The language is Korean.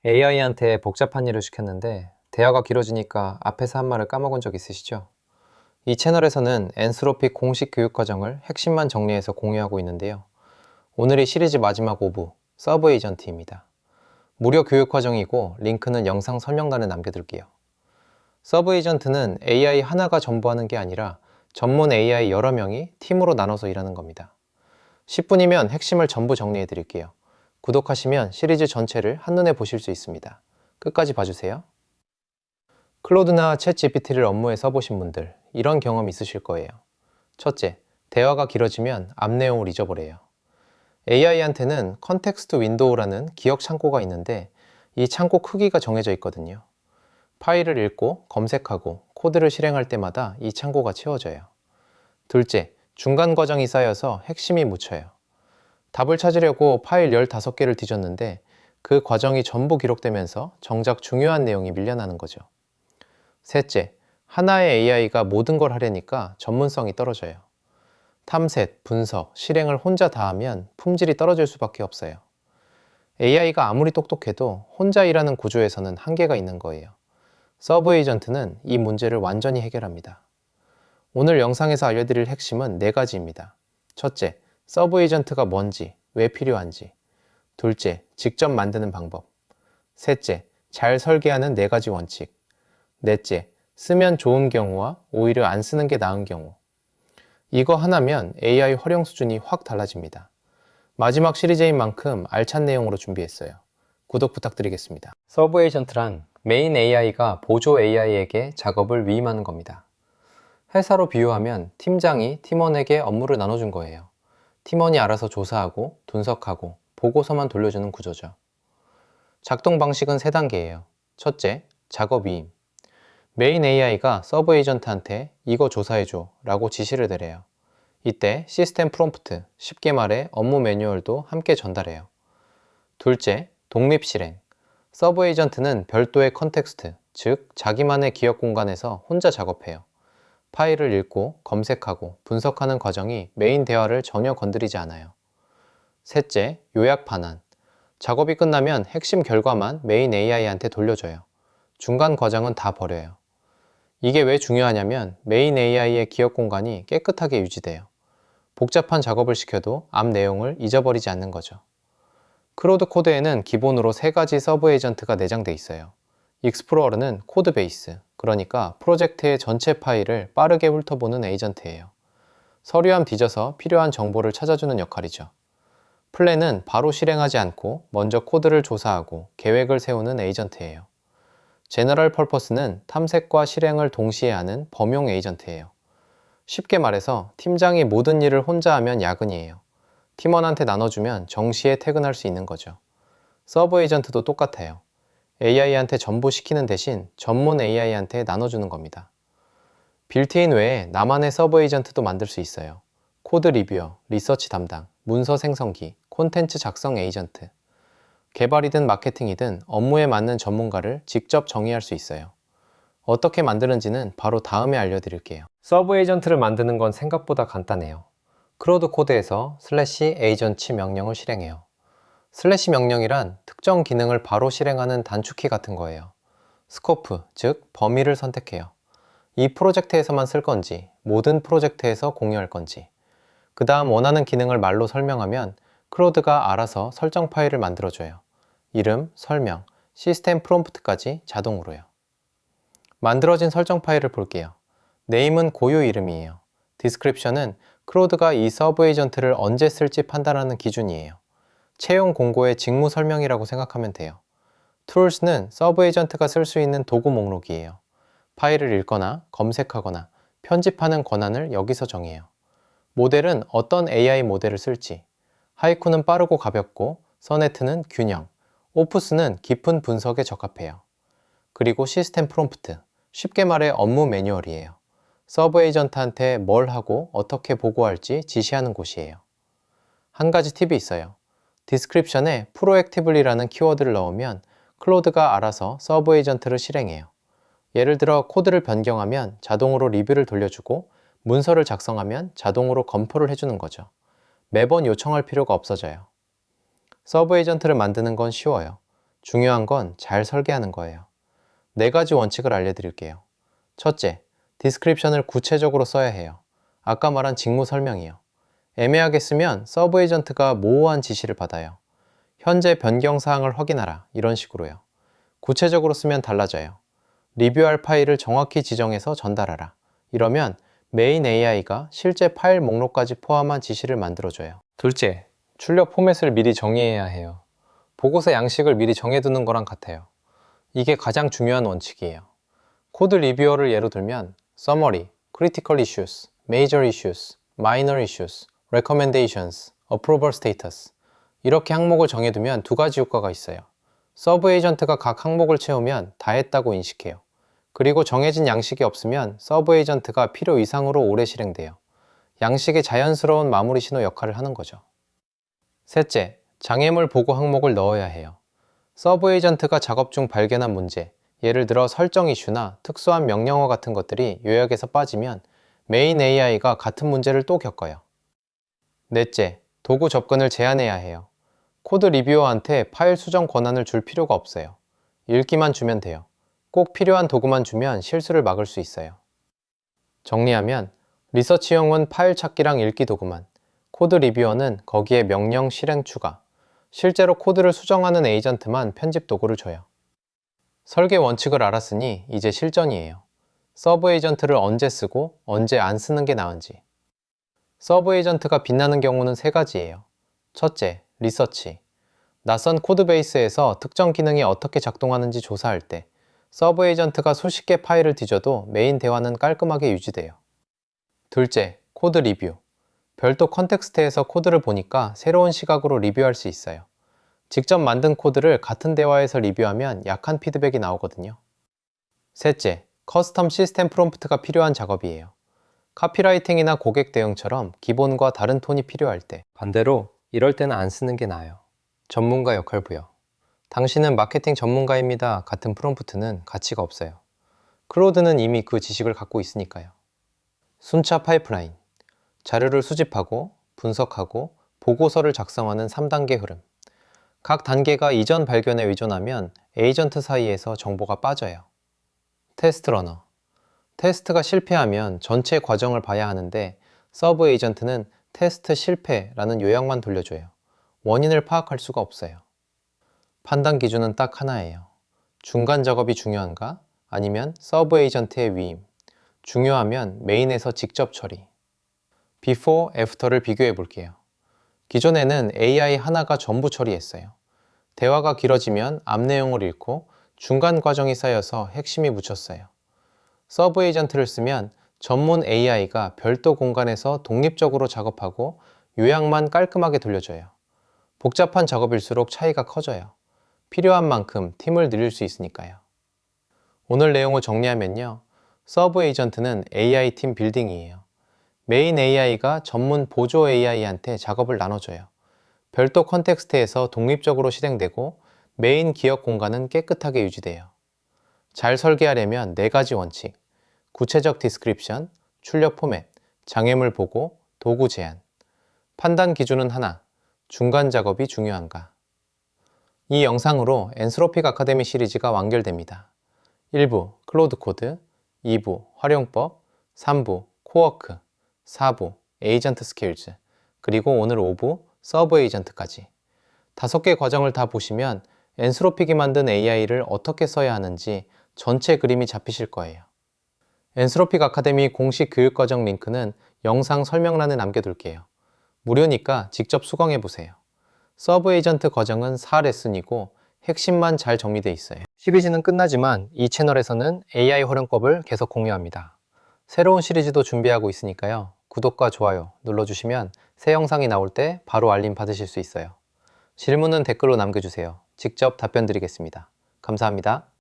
AI한테 복잡한 일을 시켰는데 대화가 길어지니까 앞에서 한 말을 까먹은 적 있으시죠? 이 채널에서는 엔스로피 공식 교육 과정을 핵심만 정리해서 공유하고 있는데요. 오늘이 시리즈 마지막 5부, 서브 에이전트입니다. 무료 교육 과정이고 링크는 영상 설명란에 남겨둘게요. 서브 에이전트는 AI 하나가 전부하는 게 아니라 전문 AI 여러 명이 팀으로 나눠서 일하는 겁니다. 10분이면 핵심을 전부 정리해 드릴게요. 구독하시면 시리즈 전체를 한눈에 보실 수 있습니다. 끝까지 봐주세요. 클로드나 챗 GPT를 업무에 써보신 분들, 이런 경험 있으실 거예요. 첫째, 대화가 길어지면 앞 내용을 잊어버려요. AI한테는 컨텍스트 윈도우라는 기억 창고가 있는데 이 창고 크기가 정해져 있거든요. 파일을 읽고 검색하고 코드를 실행할 때마다 이 창고가 채워져요. 둘째, 중간 과정이 쌓여서 핵심이 묻혀요. 답을 찾으려고 파일 15개를 뒤졌는데 그 과정이 전부 기록되면서 정작 중요한 내용이 밀려나는 거죠. 셋째, 하나의 AI가 모든 걸 하려니까 전문성이 떨어져요. 탐색, 분석, 실행을 혼자 다 하면 품질이 떨어질 수밖에 없어요. AI가 아무리 똑똑해도 혼자 일하는 구조에서는 한계가 있는 거예요. 서브 에이전트는 이 문제를 완전히 해결합니다. 오늘 영상에서 알려드릴 핵심은 4가지입니다. 첫째, 서브 에이전트가 뭔지, 왜 필요한지. 둘째, 직접 만드는 방법. 셋째, 잘 설계하는 4가지 원칙. 넷째, 쓰면 좋은 경우와 오히려 안 쓰는 게 나은 경우. 이거 하나면 AI 활용 수준이 확 달라집니다. 마지막 시리즈인 만큼 알찬 내용으로 준비했어요. 구독 부탁드리겠습니다. 서브 에이전트란 메인 AI가 보조 AI에게 작업을 위임하는 겁니다. 회사로 비유하면 팀장이 팀원에게 업무를 나눠준 거예요. 팀원이 알아서 조사하고 분석하고 보고서만 돌려주는 구조죠. 작동 방식은 3단계예요. 첫째, 작업 위임. 메인 AI가 서브 에이전트한테 이거 조사해줘 라고 지시를 내려요. 이때 시스템 프롬프트, 쉽게 말해 업무 매뉴얼도 함께 전달해요. 둘째, 독립 실행. 서브 에이전트는 별도의 컨텍스트, 즉 자기만의 기억 공간에서 혼자 작업해요. 파일을 읽고 검색하고 분석하는 과정이 메인 대화를 전혀 건드리지 않아요. 셋째, 요약 반환. 작업이 끝나면 핵심 결과만 메인 AI한테 돌려줘요. 중간 과정은 다 버려요. 이게 왜 중요하냐면 메인 AI의 기억 공간이 깨끗하게 유지돼요. 복잡한 작업을 시켜도 앞 내용을 잊어버리지 않는 거죠. 클로드 코드에는 기본으로 3가지 서브 에이전트가 내장돼 있어요. 익스플로러는 코드 베이스, 그러니까 프로젝트의 전체 파일을 빠르게 훑어보는 에이전트예요. 서류함 뒤져서 필요한 정보를 찾아주는 역할이죠. 플랜은 바로 실행하지 않고 먼저 코드를 조사하고 계획을 세우는 에이전트예요. 제너럴 퍼포스는 탐색과 실행을 동시에 하는 범용 에이전트예요. 쉽게 말해서 팀장이 모든 일을 혼자 하면 야근이에요. 팀원한테 나눠주면 정시에 퇴근할 수 있는 거죠. 서브 에이전트도 똑같아요. AI한테 전부 시키는 대신 전문 AI한테 나눠주는 겁니다. 빌트인 외에 나만의 서브 에이전트도 만들 수 있어요. 코드 리뷰어, 리서치 담당, 문서 생성기, 콘텐츠 작성 에이전트. 개발이든 마케팅이든 업무에 맞는 전문가를 직접 정의할 수 있어요. 어떻게 만드는지는 바로 다음에 알려드릴게요. 서브 에이전트를 만드는 건 생각보다 간단해요. 클로드 코드에서 /agent 명령을 실행해요. 슬래시 명령이란 특정 기능을 바로 실행하는 단축키 같은 거예요. 스코프, 즉 범위를 선택해요. 이 프로젝트에서만 쓸 건지, 모든 프로젝트에서 공유할 건지. 그 다음 원하는 기능을 말로 설명하면 클로드가 알아서 설정 파일을 만들어줘요. 이름, 설명, 시스템 프롬프트까지 자동으로요. 만들어진 설정 파일을 볼게요. name은 고유 이름이에요. description은 클로드가 이 서브 에이전트를 언제 쓸지 판단하는 기준이에요. 채용 공고의 직무 설명이라고 생각하면 돼요. tools는 서브 에이전트가 쓸 수 있는 도구 목록이에요. 파일을 읽거나 검색하거나 편집하는 권한을 여기서 정해요. 모델은 어떤 AI 모델을 쓸지, 하이쿠는 빠르고 가볍고, 서네트는 균형, 오프스는 깊은 분석에 적합해요. 그리고 시스템 프롬프트, 쉽게 말해 업무 매뉴얼이에요. 서브 에이전트한테 뭘 하고 어떻게 보고할지 지시하는 곳이에요. 한 가지 팁이 있어요. 디스크립션에 프로액티블리라는 키워드를 넣으면 클로드가 알아서 서브 에이전트를 실행해요. 예를 들어 코드를 변경하면 자동으로 리뷰를 돌려주고 문서를 작성하면 자동으로 검토를 해주는 거죠. 매번 요청할 필요가 없어져요. 서브 에이전트를 만드는 건 쉬워요. 중요한 건 잘 설계하는 거예요. 4가지 원칙을 알려드릴게요. 첫째, 디스크립션을 구체적으로 써야 해요. 아까 말한 직무 설명이요. 애매하게 쓰면 서브 에이전트가 모호한 지시를 받아요. 현재 변경 사항을 확인하라, 이런 식으로요. 구체적으로 쓰면 달라져요. 리뷰할 파일을 정확히 지정해서 전달하라. 이러면 메인 AI가 실제 파일 목록까지 포함한 지시를 만들어줘요. 둘째, 출력 포맷을 미리 정의해야 해요. 보고서 양식을 미리 정해두는 거랑 같아요. 이게 가장 중요한 원칙이에요. 코드 리뷰어를 예로 들면 Summary, Critical Issues, Major Issues, Minor Issues, Recommendations, Approval Status 이렇게 항목을 정해두면 2가지 효과가 있어요. 서브 에이전트가 각 항목을 채우면 다 했다고 인식해요. 그리고 정해진 양식이 없으면 서브 에이전트가 필요 이상으로 오래 실행돼요. 양식의 자연스러운 마무리 신호 역할을 하는 거죠. 셋째, 장애물 보고 항목을 넣어야 해요. 서브 에이전트가 작업 중 발견한 문제, 예를 들어 설정 이슈나 특수한 명령어 같은 것들이 요약에서 빠지면 메인 AI가 같은 문제를 또 겪어요. 넷째, 도구 접근을 제한해야 해요. 코드 리뷰어한테 파일 수정 권한을 줄 필요가 없어요. 읽기만 주면 돼요. 꼭 필요한 도구만 주면 실수를 막을 수 있어요. 정리하면 리서치형은 파일 찾기랑 읽기 도구만, 코드 리뷰어는 거기에 명령 실행 추가, 실제로 코드를 수정하는 에이전트만 편집 도구를 줘요. 설계 원칙을 알았으니 이제 실전이에요. 서브 에이전트를 언제 쓰고 언제 안 쓰는 게 나은지. 서브 에이전트가 빛나는 경우는 3가지예요. 첫째, 리서치. 낯선 코드베이스에서 특정 기능이 어떻게 작동하는지 조사할 때 서브 에이전트가 수십 개 파일을 뒤져도 메인 대화는 깔끔하게 유지돼요. 둘째, 코드 리뷰. 별도 컨텍스트에서 코드를 보니까 새로운 시각으로 리뷰할 수 있어요. 직접 만든 코드를 같은 대화에서 리뷰하면 약한 피드백이 나오거든요. 셋째, 커스텀 시스템 프롬프트가 필요한 작업이에요. 카피라이팅이나 고객 대응처럼 기본과 다른 톤이 필요할 때, 반대로 이럴 때는 안 쓰는 게 나아요. 전문가 역할 부여. 당신은 마케팅 전문가입니다 같은 프롬프트는 가치가 없어요. 클로드는 이미 그 지식을 갖고 있으니까요. 순차 파이프라인. 자료를 수집하고 분석하고 보고서를 작성하는 3단계 흐름. 각 단계가 이전 발견에 의존하면 에이전트 사이에서 정보가 빠져요. 테스트 러너. 테스트가 실패하면 전체 과정을 봐야 하는데 서브 에이전트는 테스트 실패라는 요약만 돌려줘요. 원인을 파악할 수가 없어요. 판단 기준은 딱 하나예요. 중간 작업이 중요한가? 아니면 서브 에이전트의 위임. 중요하면 메인에서 직접 처리. 비포, 애프터를 비교해 볼게요. 기존에는 AI 하나가 전부 처리했어요. 대화가 길어지면 앞 내용을 잃고 중간 과정이 쌓여서 핵심이 묻혔어요. 서브 에이전트를 쓰면 전문 AI가 별도 공간에서 독립적으로 작업하고 요약만 깔끔하게 돌려줘요. 복잡한 작업일수록 차이가 커져요. 필요한 만큼 팀을 늘릴 수 있으니까요. 오늘 내용을 정리하면요. 서브 에이전트는 AI 팀 빌딩이에요. 메인 AI가 전문 보조 AI한테 작업을 나눠줘요. 별도 컨텍스트에서 독립적으로 실행되고 메인 기억 공간은 깨끗하게 유지돼요. 잘 설계하려면 4가지 원칙, 구체적 디스크립션, 출력 포맷, 장애물 보고, 도구 제한. 판단 기준은 하나, 중간 작업이 중요한가. 이 영상으로 엔스로픽 아카데미 시리즈가 완결됩니다. 1부 클로드 코드, 2부 활용법, 3부 코워크, 4부 에이전트 스킬즈, 그리고 오늘 5부 서브 에이전트까지 5개 과정을 다 보시면 엔스로픽이 만든 AI를 어떻게 써야 하는지 전체 그림이 잡히실 거예요. 엔스로픽 아카데미 공식 교육과정 링크는 영상 설명란에 남겨둘게요. 무료니까 직접 수강해보세요. 서브 에이전트 과정은 4레슨이고 핵심만 잘 정리되어 있어요. 시리즈는 끝나지만 이 채널에서는 AI 활용법을 계속 공유합니다. 새로운 시리즈도 준비하고 있으니까요. 구독과 좋아요 눌러주시면 새 영상이 나올 때 바로 알림 받으실 수 있어요. 질문은 댓글로 남겨주세요. 직접 답변 드리겠습니다. 감사합니다.